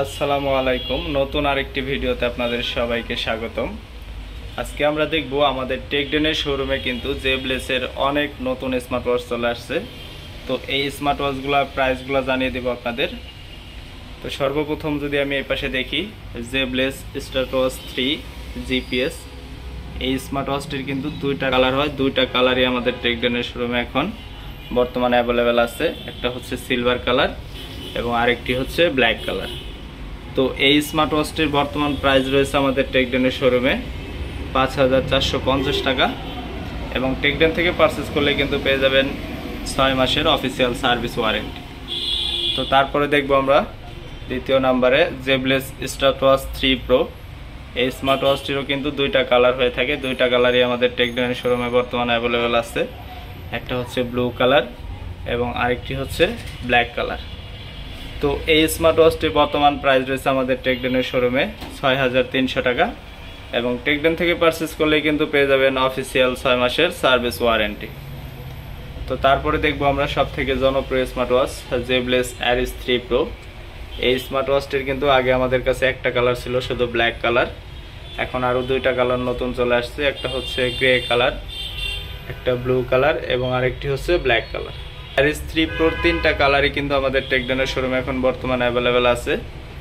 আসসালামু আলাইকুম। নতুন আরেকটি ভিডিওতে আপনাদের সবাইকে স্বাগতম। আজকে আমরা দেখব আমাদের টেকডেনের শোরুমে কিন্তু জেবলেসের অনেক নতুন স্মার্ট ওয়াচ চলে আসছে। তো এই স্মার্ট ওয়াচগুলোর প্রাইসগুলো জানিয়ে দেব আপনাদের। তো সর্বপ্রথম যদি আমি এই পাশে দেখি, জেবলেস স্মার্ট ওয়াচ 3 জিপিএস। এই স্মার্ট ওয়াচটির কিন্তু দুইটা কালার হয়, দুইটা কালারই আমাদের টেকডেনের শোরুমে এখন বর্তমানে অ্যাভেলেবেল আছে। একটা হচ্ছে সিলভার কালার এবং আরেকটি হচ্ছে ব্ল্যাক কালার। তো এই স্মার্ট ওয়াচটির বর্তমান প্রাইস রয়েছে আমাদের টেকডেনের শোরুমে ৫,৪৫০ টাকা, এবং টেকডেন থেকে পারচেস করলে কিন্তু পেয়ে যাবেন ৬ মাসের অফিসিয়াল সার্ভিস ওয়ারেন্টি। তো তারপরে দেখব আমরা দ্বিতীয় নাম্বারে জেবলেস স্মার্ট ওয়াচ 3 প্রো। এই স্মার্ট ওয়াচটিরও কিন্তু দুইটা কালার হয়ে থাকে, দুইটা কালারই আমাদের টেকডেনের শোরুমে বর্তমানে অ্যাভেলেবেল আছে। একটা হচ্ছে ব্লু কালার এবং আরেকটি হচ্ছে ব্ল্যাক কালার। তো এই স্মার্ট ওয়াচটির বর্তমান প্রাইস রয়েছে আমাদের টেকডেনের শোরুমে ৬,৩০০ টাকা, এবং টেকডেন থেকে পারচেস করলে কিন্তু পেয়ে যাবেন অফিসিয়াল ৬ মাসের সার্ভিস ওয়ারেন্টি। তো তারপরে দেখব আমরা সবথেকে জনপ্রিয় স্মার্ট ওয়াচ জেবলেস অ্যারিস 3 প্রো। এই স্মার্ট ওয়াচটির কিন্তু আগে আমাদের কাছে একটা কালার ছিল, শুধু ব্ল্যাক কালার। এখন আরও দুইটা কালার নতুন চলে আসছে, একটা হচ্ছে গ্রে কালার, একটা ব্লু কালার এবং আরেকটি হচ্ছে ব্ল্যাক কালার। অ্যারিস 3 প্রোর তিনটা কালারই কিন্তু আমাদের টেকডেনের শোরুমে এখন বর্তমানে অ্যাভেলেবেল আছে।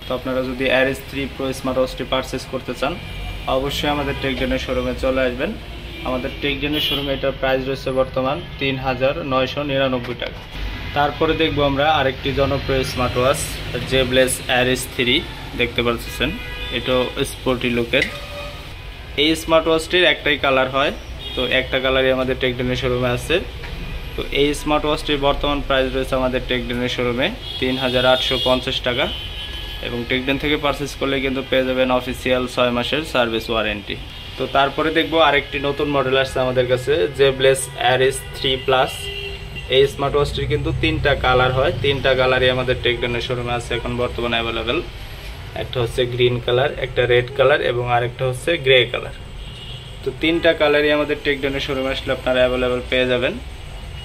তো আপনারা যদি অ্যারিস 3 প্রো স্মার্ট ওয়াচটি পারচেস করতে চান, অবশ্যই আমাদের টেকডেনের শোরুমে চলে আসবেন। আমাদের টেকডেনের শোরুমে এটার প্রাইস রয়েছে বর্তমান ৩,৯৯৯ টাকা। তারপরে দেখব আমরা আরেকটি জনপ্রিয় স্মার্ট ওয়াচ জেবলেস অ্যারিস 3। দেখতে পাচ্ছেন এটাও স্পোর্টি লুকের। এই স্মার্ট ওয়াচটির একটাই কালার হয়, তো একটা কালারই আমাদের টেকডেনের শোরুমে আছে। তো এই স্মার্ট ওয়াচটির বর্তমান প্রাইস রয়েছে আমাদের টেকডেনের শোরুমে ৩,৮৫০ টাকা, এবং টেকডেন থেকে পারচেস করলে কিন্তু পেয়ে যাবেন অফিসিয়াল ৬ মাসের সার্ভিস ওয়ারেন্টি। তো তারপরে দেখব আরেকটি নতুন মডেল আসছে আমাদের কাছে জেবলেস অ্যারিস 3 প্লাস। এই স্মার্ট ওয়াচটির কিন্তু তিনটা কালার হয়, তিনটা কালারই আমাদের টেকডেনের শোরুমে আছে এখন বর্তমানে অ্যাভেলেবেল। একটা হচ্ছে গ্রিন কালার, একটা রেড কালার এবং আরেকটা হচ্ছে গ্রে কালার। তো তিনটা কালারই আমাদের টেকডেনের শোরুমে আসলে আপনারা অ্যাভেলেবেল পেয়ে যাবেন।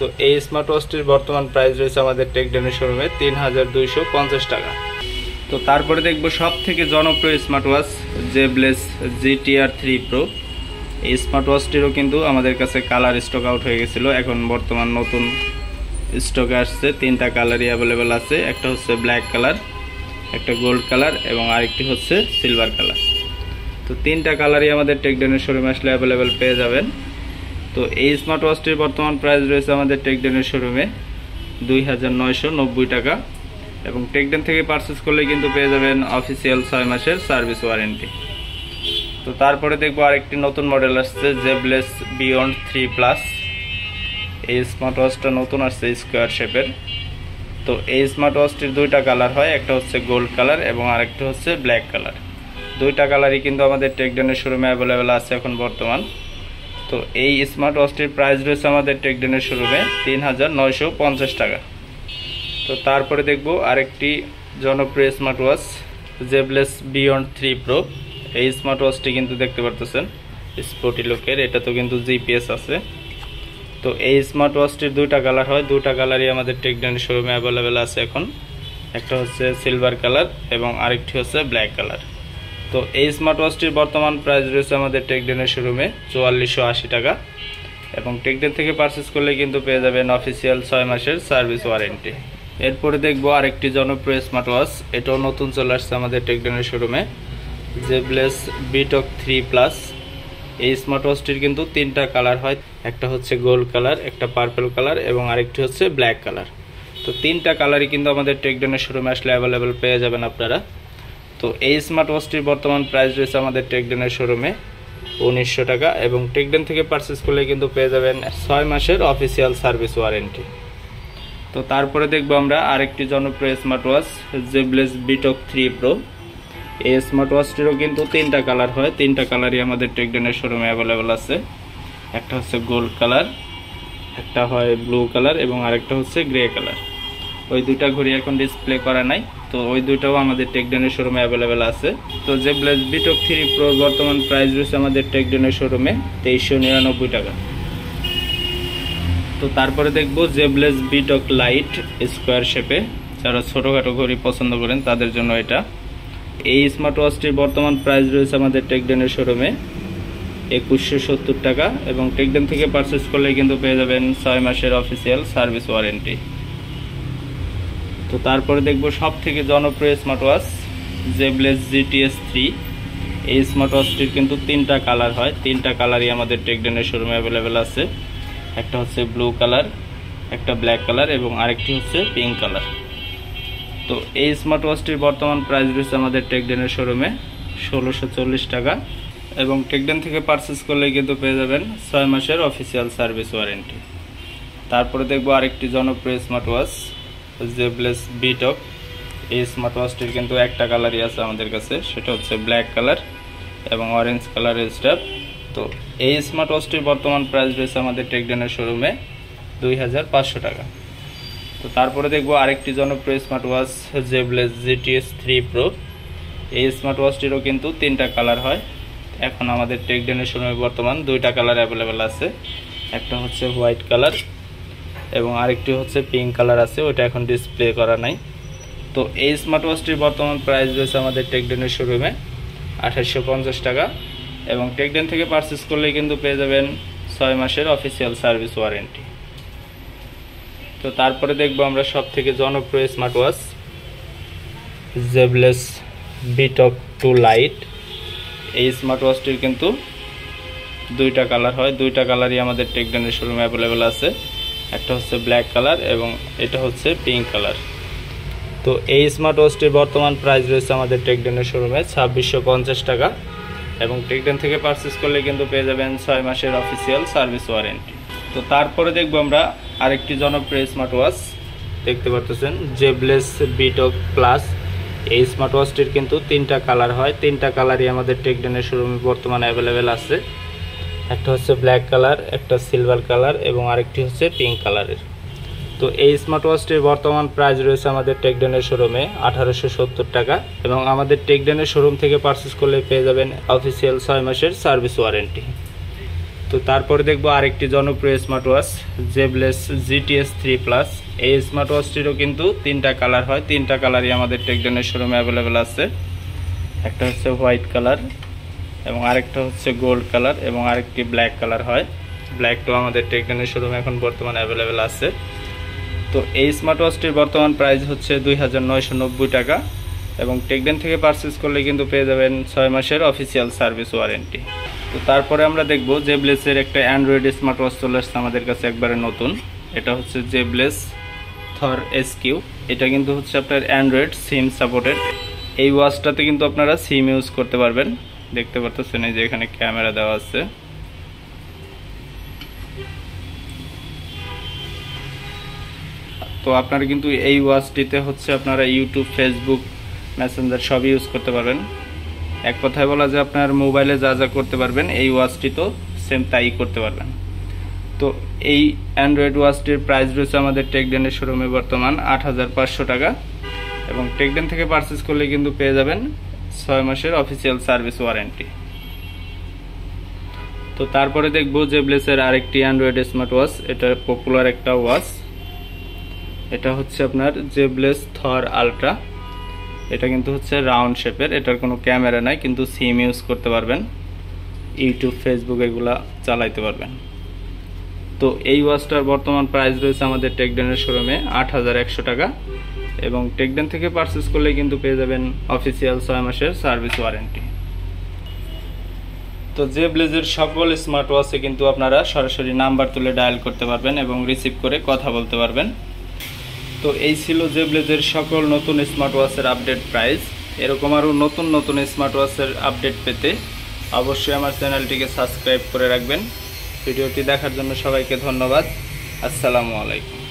তো এই স্মার্ট ওয়াচটির বর্তমান প্রাইস রয়েছে আমাদের টেকডেনের শোরুমে ৩,২৫০ টাকা। তো তারপরে দেখব সব থেকে জনপ্রিয় smart watch Zeblaze GTR 3 pro. এই স্মার্ট ওয়াচটিরও কিন্তু আমাদের কাছে কালার স্টক আউট হয়ে গেছিলো, এখন বর্তমান নতুন স্টকে আসছে। তিনটা কালারই অ্যাভেলেবেল আছে, একটা হচ্ছে ব্ল্যাক কালার, একটা গোল্ড কালার এবং আরেকটি হচ্ছে সিলভার কালার। তো তিনটা কালারই আমাদের টেকডেনের শোরুমে আসলে অ্যাভেলেবেল পেয়ে যাবেন। তো এই স্মার্ট ওয়াচটির বর্তমান প্রাইস রয়েছে আমাদের টেকডেনের শোরুমে ২,৯৯০ টাকা, এবং টেকডেন থেকে পারচেস করলে কিন্তু পেয়ে যাবেন অফিসিয়াল ৬ মাসের সার্ভিস ওয়ারেন্টি। তো তারপরে দেখবো আরেকটি নতুন মডেল আসছে জেবলেস বিয়ন্ড 3 প্লাস। এই স্মার্ট ওয়াচটা নতুন আসছে স্কোয়ার শেপের। তো এই স্মার্ট ওয়াচটির দুইটা কালার হয়, একটা হচ্ছে গোল্ড কালার এবং আরেকটা হচ্ছে ব্ল্যাক কালার। দুইটা কালারই কিন্তু আমাদের টেকডেনের শোরুমে অ্যাভেলেবেল আছে এখন বর্তমান। তো এই স্মার্ট ওয়াচটির প্রাইস রয়েছে আমাদের টেকডেনের শোরুমে ৩,৯৫০ টাকা। তো তারপরে দেখব আরেকটি জনপ্রিয় smart watch Zeblaze beyond 3 pro. এই স্মার্ট ওয়াচটি কিন্তু দেখতে পারতেছেন স্পোর্টি লুকের, এটা তো কিন্তু জিপিএস আছে। তো এই স্মার্ট ওয়াচটির দুইটা কালার হয়, দুইটা কালারই আমাদের টেকডেনের শোরুমে অ্যাভেলেবেল আছে এখন। একটা হচ্ছে সিলভার কালার এবং আরেকটি হচ্ছে ব্ল্যাক কালার। তো এই স্মার্ট ওয়াচটির বর্তমান প্রাইস রয়েছে আমাদের টেকডেনের শোরুমে ৪৪৮০ টাকা, এবং টেকডেন থেকে পারচেস করলে কিন্তু পেয়ে যাবেন অফিসিয়াল ৬ মাসের সার্ভিস ওয়ারেন্টি। এরপরে দেখব আরেকটি জনপ্রিয় স্মার্ট ওয়াচ, এটাও নতুন চলে আসছে আমাদের টেকডেনের শোরুমে জেবলেস বিটক 3 প্লাস। এই স্মার্ট ওয়াচটির কিন্তু তিনটা কালার হয়, একটা হচ্ছে গোল্ড কালার, একটা পার্পল কালার এবং আরেকটি হচ্ছে ব্ল্যাক কালার। তো তিনটা কালারই কিন্তু আমাদের টেকডেনের শোরুমে আসলে অ্যাভেলেবেল পেয়ে যাবেন আপনারা। তো এই স্মার্ট ওয়াচটির বর্তমান প্রাইস রয়েছে আমাদের টেকডেনের শোরুমে ১৯০০ টাকা, এবং টেকডেন থেকে পারচেস করলে কিন্তু পেয়ে যাবেন ৬ মাসের অফিসিয়াল সার্ভিস ওয়ারেন্টি। তো তারপরে দেখব আমরা আরেকটি জনপ্রিয় স্মার্ট ওয়াচ জেবলেস বিটক 3 প্রো। এই স্মার্ট ওয়াচটিরও কিন্তু তিনটা কালার হয়, তিনটা কালারই আমাদের টেকডেনের শোরুমে অ্যাভেলেবেল আছে। একটা হচ্ছে গোল্ড কালার, একটা হয় ব্লু কালার এবং আরেকটা হচ্ছে গ্রে কালার। ওই দুইটা ঘড়ি এখন ডিসপ্লে করা নাই, তো ওই দুইটাও আমাদের টেকডেনের শোরুমে অ্যাভেলেবেল আছে। তো জেবলেস বিটক 3 প্রো বর্তমান প্রাইস রয়েছে আমাদের টেকডেনের শোরুমে ২৩৯৯ টাকা। তো তারপরে দেখব জেবলেস বিটক লাইট স্কোয়ার শেপে, যারা ছোটোখাটো ঘড়ি পছন্দ করেন তাদের জন্য এটা। এই স্মার্ট ওয়াচটির বর্তমান প্রাইস রয়েছে আমাদের টেকডেনের শোরুমে 2170 টাকা, এবং টেকডেন থেকে পারচেস করলে কিন্তু পেয়ে যাবেন 6 মাসের অফিসিয়াল সার্ভিস ওয়ারেন্টি। তো তারপরে দেখব সব থেকে জনপ্রিয় স্মার্ট ওয়াচ জেবলেস GTS 3। এই স্মার্ট ওয়াচটির কিন্তু 3টা কালার হয়, 3টা কালারই আমাদের টেকডেনের শোরুমে অ্যাভেলেবেল আছে। একটা হচ্ছে ব্লু কালার, একটা ব্ল্যাক কালার এবং আরেকটি হচ্ছে পিঙ্ক কালার। তো এই স্মার্ট ওয়াচটির বর্তমান প্রাইস রয়েছে আমাদের টেকডেনের শোরুমে 1640 টাকা, এবং টেকডেন থেকে পারচেস করলে কিন্তু পেয়ে যাবেন 6 মাসের অফিসিয়াল সার্ভিস ওয়ারেন্টি। তারপরে দেখব আরেকটি জনপ্রিয় স্মার্ট ওয়াচ জেবলেস বিটক। এই স্মার্ট ওয়াচটির কিন্তু একটা কালারই আছে আমাদের কাছে, সেটা হচ্ছে ব্ল্যাক কালার এবং অরেঞ্জ কালারের স্ট্যাপ। তো এই স্মার্ট ওয়াচটির বর্তমান প্রাইস রয়েছে আমাদের টেকডেনের শোরুমে 2500 টাকা। তো তারপরে দেখব আরেকটি জনপ্রিয় smart watch Zeblaze GTS 3 Pro। এই স্মার্ট ওয়াচটিরও কিন্তু 3টা কালার হয়। এখন আমাদের টেকডেনের শোরুমে বর্তমান 2টা কালার অ্যাভেলেবেল আছে, একটা হচ্ছে হোয়াইট কালার এবং আরেকটি হচ্ছে পিঙ্ক কালার আছে, ওটা এখন ডিসপ্লে করা নাই। তো এই স্মার্ট ওয়াচটির বর্তমান প্রাইস রয়েছে আমাদের টেকডেনের শোরুমে 2850 টাকা, এবং টেকডেন থেকে পারচেস করলে কিন্তু পেয়ে যাবেন 6 মাসের অফিসিয়াল সার্ভিস ওয়ারেন্টি। তো তারপরে দেখব আমরা সব থেকে জনপ্রিয় স্মার্ট ওয়াচ জেবলেস বিটক 2 লাইট। এই স্মার্ট ওয়াচটির কিন্তু 2টা কালার হয়, 2টা কালারই আমাদের টেকডেনের শোরুমে অ্যাভেলেবেল আছে। একটা হচ্ছে ব্ল্যাক কালার এবং এটা হচ্ছে পিঙ্ক কালার। তো এই স্মার্ট ওয়াচটির বর্তমান প্রাইস রয়েছে আমাদের টেকডেনের শোরুমে 2650 টাকা, এবং টেকডেন থেকে পারচেস করলে কিন্তু পেয়ে যাবেন 6 মাসের অফিসিয়াল সার্ভিস ওয়ারেন্টি। তো তারপরে দেখব আমরা আরেকটি জনপ্রিয় স্মার্ট ওয়াচ, দেখতে পাচ্ছেন জেবলেস বিটক প্লাস। এই স্মার্ট ওয়াচটির কিন্তু 3টা কালার হয়, 3টা কালারই আমাদের টেকডেনের শোরুমে বর্তমানে অ্যাভেলেবেল আছে। একটা হচ্ছে ব্ল্যাক কালার, একটা সিলভার কালার এবং আরেকটি হচ্ছে পিঙ্ক কালারের। তো এই স্মার্ট ওয়াচটির বর্তমান প্রাইস রয়েছে আমাদের টেকডেনের শোরুমে 1870 টাকা, এবং আমাদের টেকডেনের শোরুম থেকে পারচেস করলে পেয়ে যাবেন অফিসিয়াল 6 মাসের সার্ভিস ওয়ারেন্টি। তো তারপরে দেখব আরেকটি জনপ্রিয় smart watch Zeblaze GTS 3 Plus। এই স্মার্ট ওয়াচটিরও কিন্তু 3টা কালার হয়, 3টা কালারই আমাদের টেকডেনের শোরুমে অ্যাভেলেবেল আছে। একটা হচ্ছে হোয়াইট কালার এবং আরেকটা হচ্ছে গোল্ড কালার এবং আরেকটি ব্ল্যাক কালার হয়। ব্ল্যাকটাও আমাদের টেকডেনের শোরুমে এখন বর্তমানে অ্যাভেলেবেল আছে। তো এই স্মার্ট ওয়াচটির বর্তমান প্রাইস হচ্ছে 2990 টাকা, এবং টেকডেন থেকে পারচেস করলে কিন্তু পেয়ে যাবেন 6 মাসের অফিসিয়াল সার্ভিস ওয়ারেন্টি। তো তারপরে আমরা দেখব জেবলেসের একটা অ্যান্ড্রয়েড স্মার্ট ওয়াচ চলে আসছে আমাদের কাছে একবারে নতুন। এটা হচ্ছে জেবলেস থর SQ। এটা কিন্তু হচ্ছে আপনার অ্যান্ড্রয়েড সিম সাপোর্টেড। এই ওয়াচটাতে কিন্তু আপনারা সিম ইউজ করতে পারবেন, দেখতে পাচ্ছেন এই যে এখানে ক্যামেরা দেওয়া আছে। তো আপনারা কিন্তু এই ওয়াচটিতে হচ্ছে আপনারা ইউটিউব, ফেসবুক, মেসেঞ্জার সব ইউজ করতে পারবেন। এক কথায় বলা যায় আপনার মোবাইলে যা যা করতে পারবেন এই ওয়াচটি তো সেম তাই করতে পারবেন। তো এই অ্যান্ড্রয়েড ওয়াচটির প্রাইস রয়েছে আমাদের টেকডেনের শোরুমে বর্তমান 8500 টাকা, এবং টেকডেন থেকে পারচেস করলে কিন্তু পেয়ে যাবেন 6 মাসের অফিসিয়াল সার্ভিস ওয়ারেন্টি। তো তারপরে দেখব জেবলেসের আরেকটি অ্যান্ড্রয়েড স্মার্ট ওয়াচ। এটা পপুলার একটা ওয়াচ, এটা হচ্ছে আপনার জেবলেস থর আলট্রা। এটা কিন্তু হচ্ছে রাউন্ড শেপের, এটার কোনো ক্যামেরা নাই, কিন্তু সিম ইউজ করতে পারবেন, ইউটিউব, ফেসবুক এগুলা চালাইতে পারবেন। তো এই ওয়াচটার বর্তমান প্রাইস রয়েছে আমাদের টেকডেনের শোরুমে 8100 টাকা, এবং টেকডেন থেকে পারচেস করলে কিন্তু পেয়ে যাবেন অফিসিয়াল 6 মাসের সার্ভিস ওয়ারেন্টি। তো জেবলেসের সকল স্মার্ট ওয়াচে কিন্তু আপনারা সরাসরি নাম্বার তুলে ডায়াল করতে পারবেন এবং রিসিভ করে কথা বলতে পারবেন। তো এই ছিল জেবলেসের সকল নতুন স্মার্ট ওয়াচের আপডেট প্রাইস। এরকম আরও নতুন নতুন স্মার্ট ওয়াচের আপডেট পেতে অবশ্যই আমার চ্যানেলটিকে সাবস্ক্রাইব করে রাখবেন। ভিডিওটি দেখার জন্য সবাইকে ধন্যবাদ। আসসালামু আলাইকুম।